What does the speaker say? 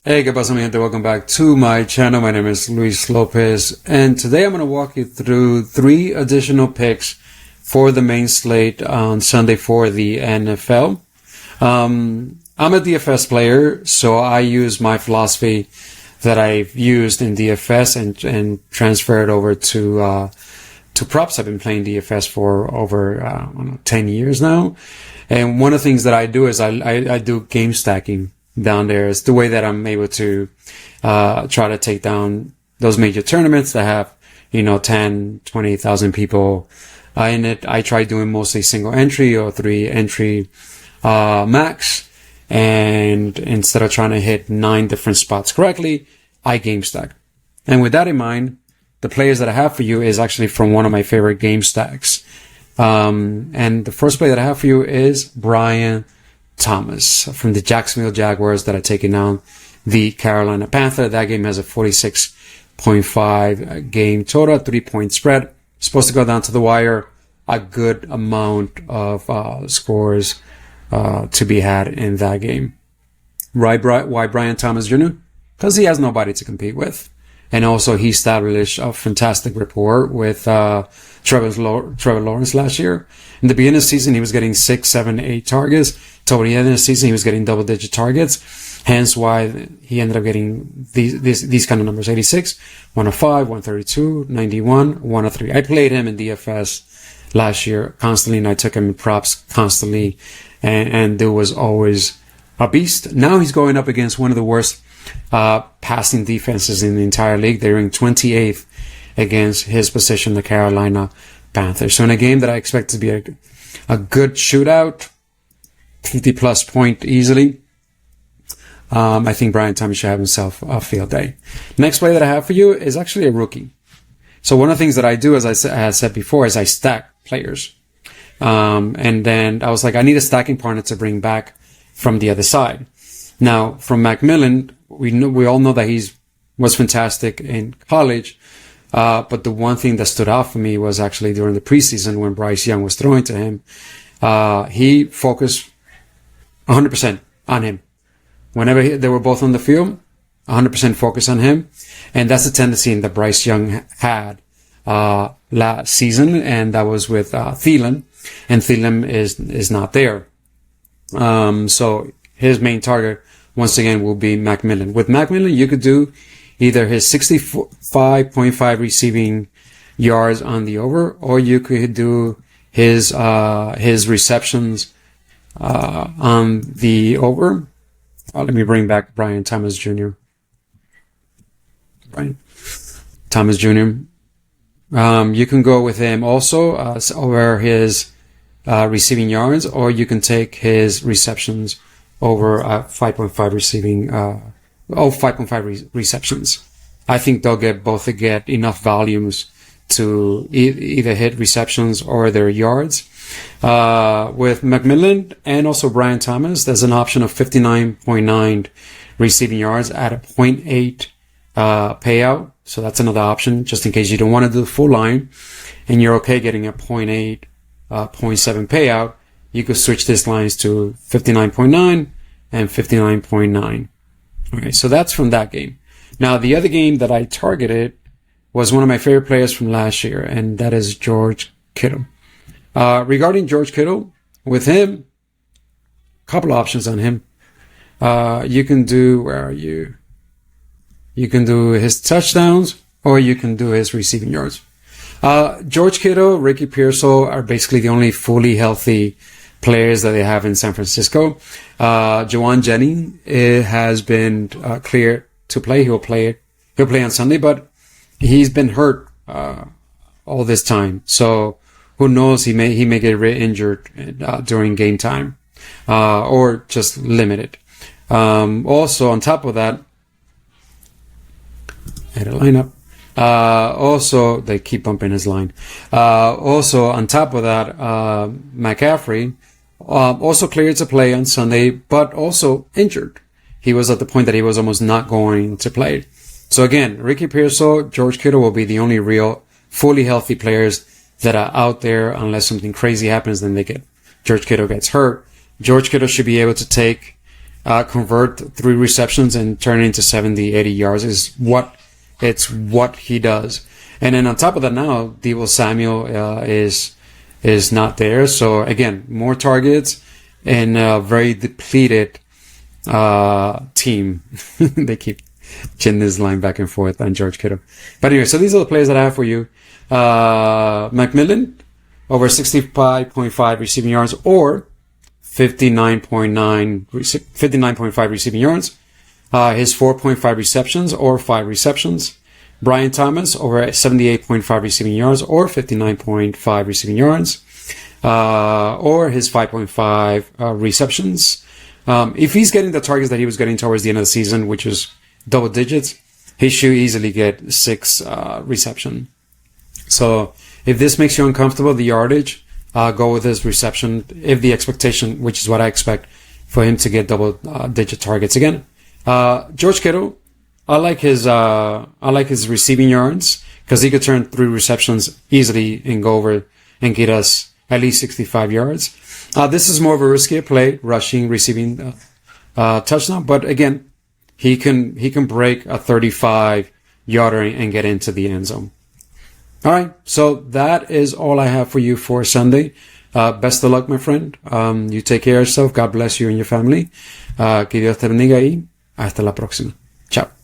Hey, ¿qué pasa, mi gente? Welcome back to my channel. My name is Luis Lopez, and today I'm going to walk you through 3 additional picks for the main slate on Sunday for the NFL. I'm a DFS player, so I use my philosophy that I've used in DFS and transfer it over to props. I've been playing DFS for over 10 years now, and one of the things that I do is I do game stacking down there. It's the way that I'm able to try to take down those major tournaments that have 10, 20,000 people in it. I try doing mostly single entry or 3 entry max, and instead of trying to hit 9 different spots correctly, I game stack. And with that in mind, the players that I have for you is actually from one of my favorite game stacks. And the first player that I have for you is Brian Thomas from the Jacksonville Jaguars that are taking down the Carolina Panthers. That game has a 46.5 game total, 3-point spread. Supposed to go down to the wire. A good amount of scores to be had in that game. Why Brian Thomas Jr.? Because he has nobody to compete with. And also he established a fantastic rapport with Trevor Lawrence last year. In the beginning of the season, he was getting 6, 7, 8 targets. Toward the end of the season, he was getting double-digit targets. Hence why he ended up getting these kind of numbers: 86, 105, 132, 91, 103. I played him in DFS last year constantly, and I took him in props constantly, and there was always a beast. Now he's going up against one of the worst passing defenses in the entire league. They're in 28th against his position, the Carolina Panthers. So in a game that I expect to be a good shootout, 50-plus point easily, I think Brian Thomas should have himself a field day. Next play that I have for you is actually a rookie. So one of the things that I do, as I said before, is I stack players. And then I was like, I need a stacking partner to bring back from the other side. Now, from McMillan, we all know that was fantastic in college. But the one thing that stood out for me was actually during the preseason when Bryce Young was throwing to him. He focused 100% on him. Whenever they were both on the field, 100% focus on him. And that's the tendency that Bryce Young had last season, and that was with Thielen. And Thielen is not there. So his main target, once again, will be McMillan. With McMillan, you could do either his 65.5 receiving yards on the over, or you could do his receptions on the over. Let me bring back Brian Thomas Jr. Brian Thomas Jr. You can go with him also over his receiving yards, or you can take his receptions over 5.5 receiving 5.5 receptions. I think they'll get enough volumes to either hit receptions or their yards. With McMillan and also Brian Thomas, there's an option of 59.9 receiving yards at a 0.8 payout. So that's another option, just in case you don't want to do the full line and you're okay getting a 0.8, 0.7 payout. You could switch these lines to 59.9 and 59.9. Okay, so that's from that game. Now, the other game that I targeted was one of my favorite players from last year, and that is George Kittle. Regarding George Kittle, with him, a couple of options on him. You can do, where are you? You can do his touchdowns, or you can do his receiving yards. George Kittle, Ricky Pearsall are basically the only fully healthy players that they have in San Francisco. Juwan Jennings has been cleared to play. He'll play on Sunday, but he's been hurt all this time. So who knows? He may get re-injured during game time, or just limited. Also, on top of that, add a lineup. Also, they keep bumping his line. Also, on top of that, McCaffrey also cleared to play on Sunday, but also injured. He was at the point that he was almost not going to play. So again, Ricky Pearsall, George Kittle will be the only real fully healthy players that are out there. Unless something crazy happens, then George Kittle gets hurt. George Kittle should be able to take convert 3 receptions and turn it into 70, 80 yards is what he does. And then on top of that now, Deebo Samuel is not there. So again, more targets and a very depleted team. They keep chinning this line back and forth on George Kittle. But anyway, so these are the players that I have for you. McMillan, over 65.5 receiving yards or 59.5 receiving yards. His 4.5 receptions or 5 receptions. Brian Thomas, over 78.5 receiving yards or 59.5 receiving yards. Or his 5.5 receptions. If he's getting the targets that he was getting towards the end of the season, which is double digits, he should easily get 6 reception. So if this makes you uncomfortable, the yardage, go with his reception. If the expectation, which is what I expect, for him to get double digit targets again. George Kittle, I like his receiving yards because he could turn 3 receptions easily and go over and get us at least 65 yards. This is more of a riskier play, rushing, receiving touchdown, but again, he can break a 35-yarder and get into the end zone. All right, so that is all I have for you for Sunday. Best of luck, my friend. You take care of yourself. God bless you and your family. Que Dios te bendiga y hasta la próxima. Chao.